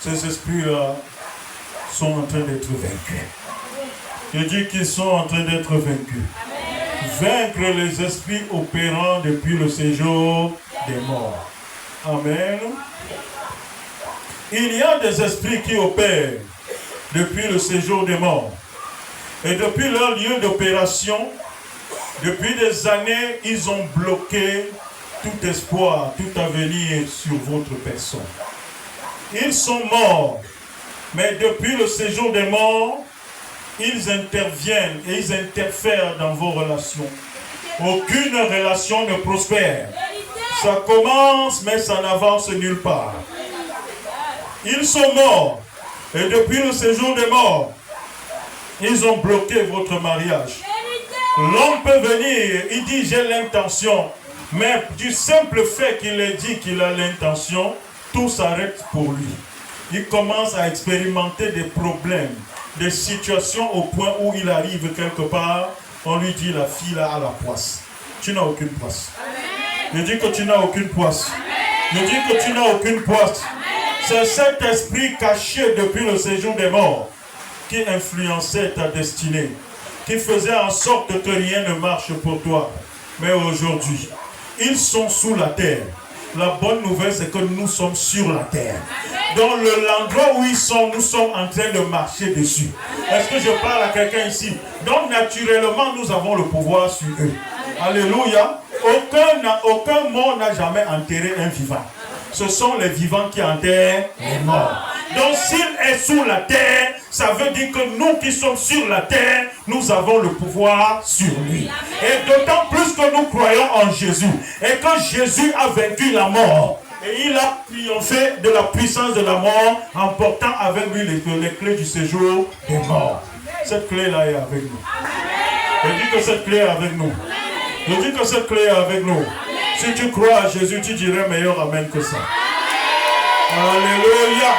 ces esprits-là sont en train d'être vaincus. Je dis qu'ils sont en train d'être vaincus. Vaincre les esprits opérant depuis le séjour des morts. Amen. Il y a des esprits qui opèrent depuis le séjour des morts. Et depuis leur lieu d'opération, depuis des années, ils ont bloqué tout espoir, tout avenir sur votre personne. Ils sont morts, mais depuis le séjour des morts, ils interviennent et ils interfèrent dans vos relations. Aucune relation ne prospère. Ça commence, mais ça n'avance nulle part. Ils sont morts, et depuis le séjour des morts, ils ont bloqué votre mariage. L'homme peut venir, il dit j'ai l'intention, mais du simple fait qu'il ait dit qu'il a l'intention, tout s'arrête pour lui. Il commence à expérimenter des problèmes, des situations au point où il arrive quelque part, on lui dit la fille là a la poisse. Tu n'as aucune poisse. Je dis que tu n'as aucune poisse. Je dis que tu n'as aucune poisse. C'est cet esprit caché depuis le séjour des morts qui influençait ta destinée, qui faisait en sorte que rien ne marche pour toi. Mais aujourd'hui, ils sont sous la terre. La bonne nouvelle, c'est que nous sommes sur la terre. Dans l'endroit où ils sont, nous sommes en train de marcher dessus. Est-ce que je parle à quelqu'un ici? Donc, naturellement, nous avons le pouvoir sur eux. Alléluia. Aucun mort n'a jamais enterré un vivant. Ce sont les vivants qui enterrent les morts. Donc, s'il est sous la terre, ça veut dire que nous qui sommes sur la terre, nous avons le pouvoir sur lui. Et d'autant plus que nous croyons en Jésus. Et que Jésus a vaincu la mort. Et il a triomphé de la puissance de la mort en portant avec lui les clés du séjour des morts. Cette clé-là est avec nous. Je dis que cette clé est avec nous. Je dis que cette clé est avec nous. Si tu crois à Jésus, tu dirais meilleur amen que ça. Alléluia.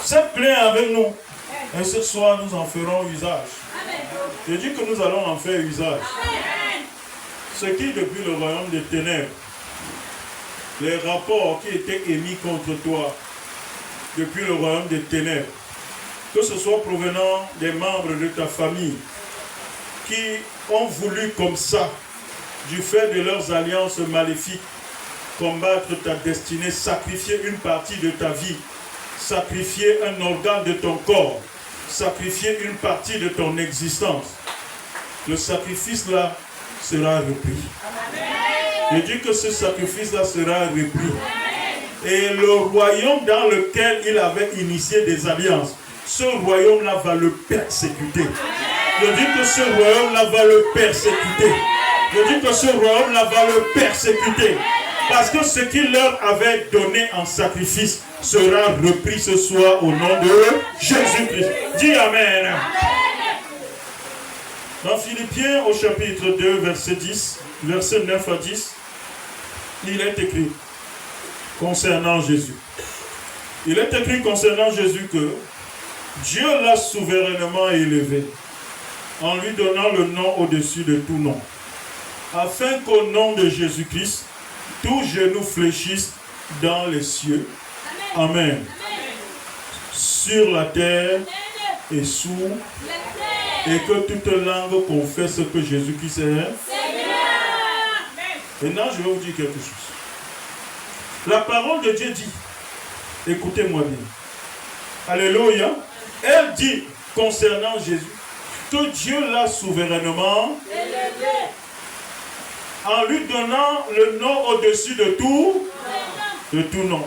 Cette clé est avec nous. Et ce soir, nous en ferons usage. Je dis que nous allons en faire usage. Ce qui, depuis le royaume des ténèbres, les rapports qui étaient émis contre toi, depuis le royaume des ténèbres, que ce soit provenant des membres de ta famille, qui ont voulu comme ça, du fait de leurs alliances maléfiques, combattre ta destinée, sacrifier une partie de ta vie, sacrifier un organe de ton corps, sacrifier une partie de ton existence. Le sacrifice là sera repris. Je dis que ce sacrifice là sera repris. Et le royaume dans lequel il avait initié des alliances, ce royaume là va le persécuter. Je dis que ce royaume là va le persécuter. Je dis que ce royaume là va le persécuter. Parce que ce qu'il leur avait donné en sacrifice sera repris ce soir au nom de Jésus-Christ. Dis Amen. Dans Philippiens au chapitre 2, verset 10, verset 9 à 10, il est écrit concernant Jésus. Il est écrit concernant Jésus que Dieu l'a souverainement élevé en lui donnant le nom au-dessus de tout nom, afin qu'au nom de Jésus-Christ, tout genou fléchisse dans les cieux. Amen. Amen. Sur la terre et sous la terre. Et que toute langue confesse que Jésus-Christ est. Maintenant, je vais vous dire quelque chose. La parole de Dieu dit, écoutez-moi bien. Alléluia. Elle dit concernant Jésus que Dieu l'a souverainement élevé en lui donnant le nom au-dessus de tout nom.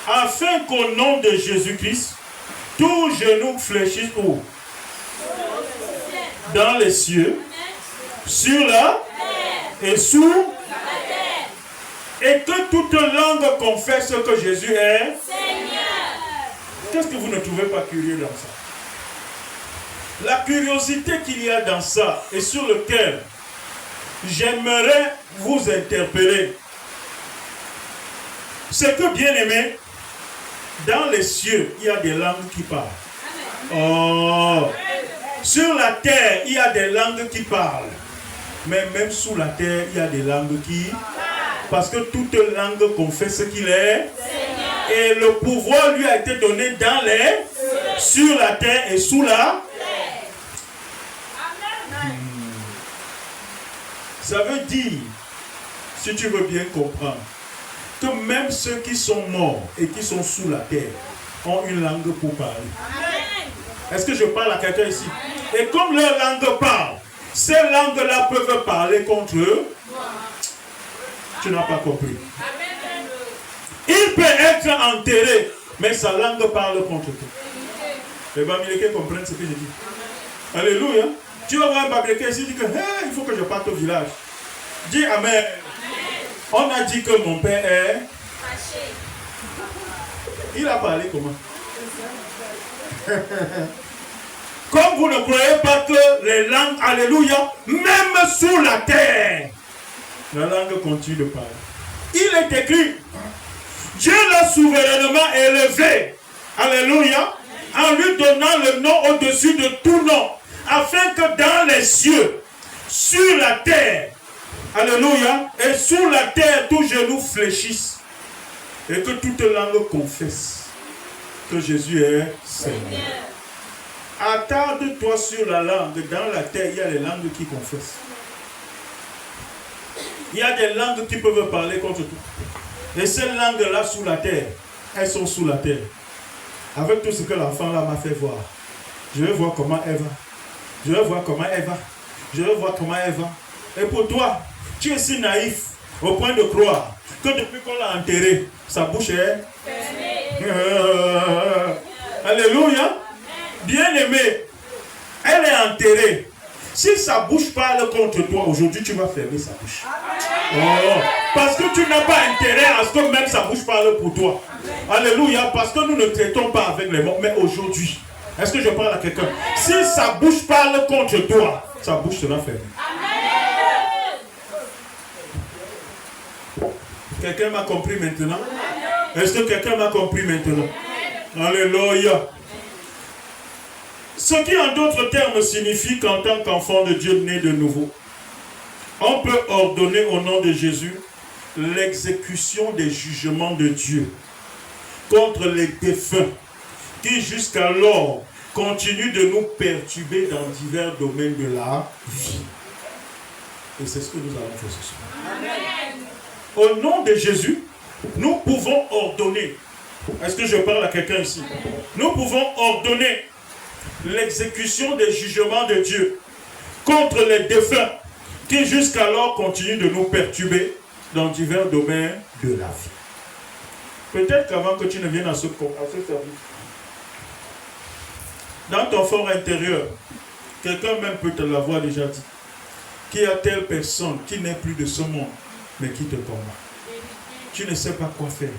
Afin qu'au nom de Jésus-Christ, tout genou fléchisse où? Dans les cieux, sur la et sous la terre. Et que toute langue confesse que Jésus est Seigneur. Qu'est-ce que vous ne trouvez pas curieux dans ça? La curiosité qu'il y a dans ça et sur lequel j'aimerais vous interpeller, c'est que, bien aimé, dans les cieux, il y a des langues qui parlent. Oh. Sur la terre, il y a des langues qui parlent. Mais même sous la terre, il y a des langues qui... Parce que toute langue confesse qu'il est Seigneur. Et le pouvoir lui a été donné dans les, sur la terre et sous la. Ça veut dire, si tu veux bien comprendre, que même ceux qui sont morts et qui sont sous la terre ont une langue pour parler. Est-ce que je parle à quelqu'un ici? Et comme leur langue parle, ces langues-là peuvent parler contre eux. Tu n'as pas compris. Il peut être enterré, mais sa langue parle contre toi. Les Bamileke comprennent ce que je dis. Alléluia. Tu vas voir un Bamileke ici, dit que hey, il faut que je parte au village. Dis Amen. On a dit que mon père est fâché. Il a parlé comment? Comme vous ne croyez pas que les langues, alléluia, même sous la terre, la langue continue de parler. Il est écrit, Dieu l'a souverainement élevé, alléluia, en lui donnant le nom au-dessus de tout nom, afin que dans les cieux, sur la terre, alléluia, et sous la terre, tout genou fléchisse, et que toute langue confesse que Jésus est Seigneur. Attarde-toi sur la langue. Dans la terre, il y a les langues qui confessent. Il y a des langues qui peuvent parler contre toi. Et ces langues-là sous la terre, elles sont sous la terre. Avec tout ce que l'enfant là m'a fait voir. Je vais voir comment elle va. Je vais voir comment elle va. Je vais voir comment elle va. Et pour toi, tu es si naïf au point de croire que depuis qu'on l'a enterré, sa bouche est fermée. Alléluia. Bien-aimé, elle est enterrée. Si sa bouche parle contre toi, aujourd'hui tu vas fermer sa bouche. Oh, parce que tu n'as pas intérêt à ce que même sa bouche parle pour toi. Alléluia, parce que nous ne traitons pas avec les morts, mais aujourd'hui. Est-ce que je parle à quelqu'un? Si sa bouche parle contre toi, sa bouche sera fermée. Quelqu'un m'a compris maintenant? Est-ce que quelqu'un m'a compris maintenant? Alléluia. Ce qui en d'autres termes signifie qu'en tant qu'enfant de Dieu né de nouveau, on peut ordonner au nom de Jésus l'exécution des jugements de Dieu contre les défunts qui jusqu'alors continuent de nous perturber dans divers domaines de la vie. Et c'est ce que nous allons faire ce soir. Amen. Au nom de Jésus, nous pouvons ordonner. Est-ce que je parle à quelqu'un ici? Nous pouvons ordonner l'exécution des jugements de Dieu contre les défunts qui jusqu'alors continuent de nous perturber dans divers domaines de la vie. Peut-être qu'avant que tu ne viennes à ce service, dans ton fort intérieur, quelqu'un même peut te l'avoir déjà dit, qu'il y a telle personne qui n'est plus de ce monde, mais qui te combat. Tu ne sais pas quoi faire.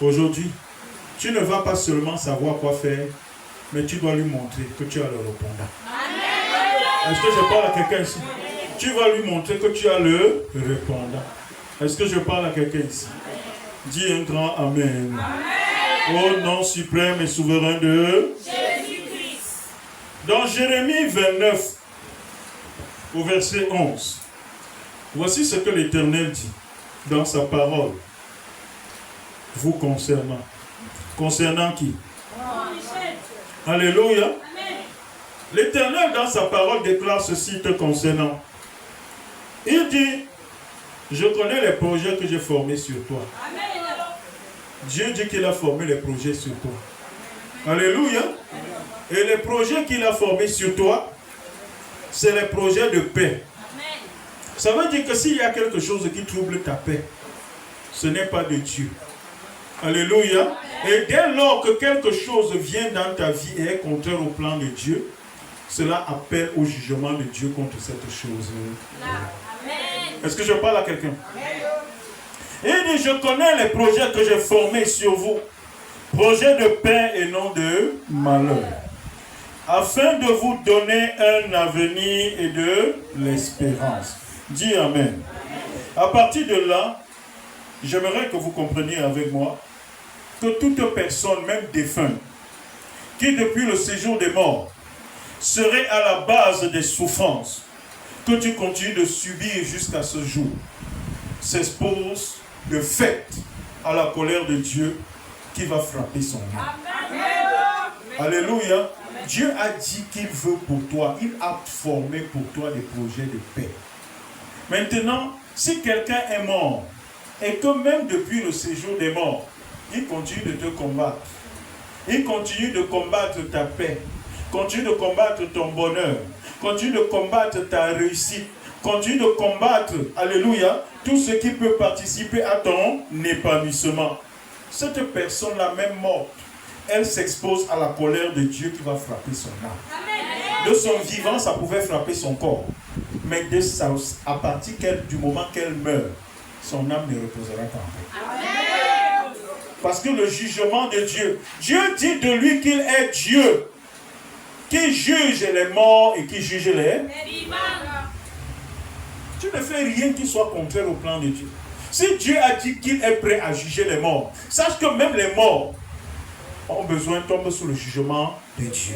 Aujourd'hui, tu ne vas pas seulement savoir quoi faire, mais tu dois lui montrer que tu as le répondant. Est-ce que je parle à quelqu'un ici? Tu vas lui montrer que tu as le répondant. Est-ce que je parle à quelqu'un ici? Dis un grand Amen. Au nom suprême et souverain de Jésus-Christ. Dans Jérémie 29, au verset 11, voici ce que l'Éternel dit dans sa parole, vous concernant. Concernant qui? Alléluia. L'Éternel dans sa parole déclare ceci te concernant. Il dit, je connais les projets que j'ai formés sur toi. Dieu dit qu'il a formé les projets sur toi. Alléluia. Et les projets qu'il a formés sur toi, c'est les projets de paix. Ça veut dire que s'il y a quelque chose qui trouble ta paix, ce n'est pas de Dieu. Alléluia. Et dès lors que quelque chose vient dans ta vie et est contraire au plan de Dieu, cela appelle au jugement de Dieu contre cette chose. Est-ce que je parle à quelqu'un? Il dit, je connais les projets que j'ai formés sur vous, projets de paix et non de malheur, afin de vous donner un avenir et de l'espérance. Dis Amen. À partir de là, j'aimerais que vous compreniez avec moi que toute personne, même défunte, qui depuis le séjour des morts, serait à la base des souffrances que tu continues de subir jusqu'à ce jour, s'expose de fait à la colère de Dieu qui va frapper son âme. Alléluia. Dieu a dit qu'il veut pour toi, il a formé pour toi des projets de paix. Maintenant, si quelqu'un est mort, et que même depuis le séjour des morts, il continue de te combattre, il continue de combattre ta paix, continue de combattre ton bonheur, continue de combattre ta réussite, continue de combattre, alléluia, tout ce qui peut participer à ton épanouissement. Cette personne-là, même morte, elle s'expose à la colère de Dieu qui va frapper son âme. De son vivant, ça pouvait frapper son corps. Mais à partir du moment qu'elle meurt, son âme ne reposera pas en paix. Parce que le jugement de Dieu, Dieu dit de lui qu'il est Dieu, qui juge les morts et qui juge les vivants. Tu ne fais rien qui soit contraire au plan de Dieu. Si Dieu a dit qu'il est prêt à juger les morts, sache que même les morts ont besoin de tomber sous le jugement de Dieu.